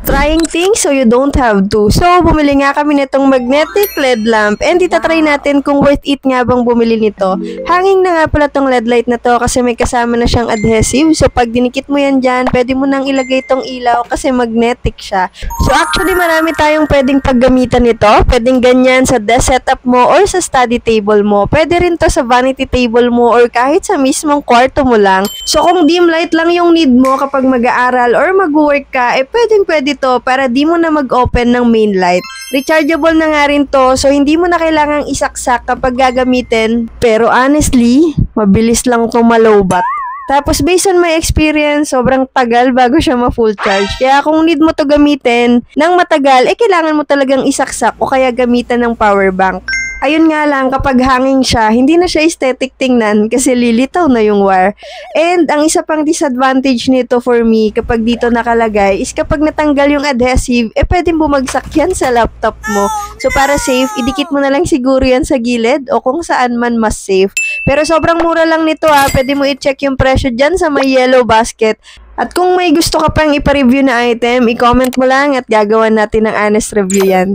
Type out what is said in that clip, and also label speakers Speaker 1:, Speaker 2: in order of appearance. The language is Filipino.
Speaker 1: Trying things so you don't have to. So, bumili nga kami nitong magnetic LED lamp and itatry natin kung worth it nga bang bumili nito. Hanging na nga pala tong LED light na to kasi may kasama na siyang adhesive. So, pag dinikit mo yan dyan, pwede mo nang ilagay tong ilaw kasi magnetic siya. So, actually marami tayong pwedeng paggamitan nito. Pwedeng ganyan sa desk setup mo or sa study table mo. Pwede rin to sa vanity table mo or kahit sa mismong kwarto mo lang. So, kung dim light lang yung need mo kapag mag-aaral or mag-work ka, pwede to para di mo na mag-open ng main light. Rechargeable na nga rin to, so hindi mo na kailangang isaksak kapag gagamitin. Pero honestly, mabilis lang to malowbat. Tapos based on my experience, sobrang tagal bago siya ma-full charge. Kaya kung need mo to gamitin ng matagal, kailangan mo talagang isaksak o kaya gamitan ng power bank. Ayun nga lang, kapag hanging siya, hindi na siya aesthetic tingnan kasi lilitaw na yung wire. And ang isa pang disadvantage nito for me kapag dito nakalagay is kapag natanggal yung adhesive, pwedeng bumagsak yan sa laptop mo. So para safe, idikit mo na lang siguro yan sa gilid o kung saan man mas safe. Pero sobrang mura lang nito pwede mo i-check yung presyo dyan sa may yellow basket. At kung may gusto ka pang ipa-review na item, i-comment mo lang at gagawan natin ng honest review yan.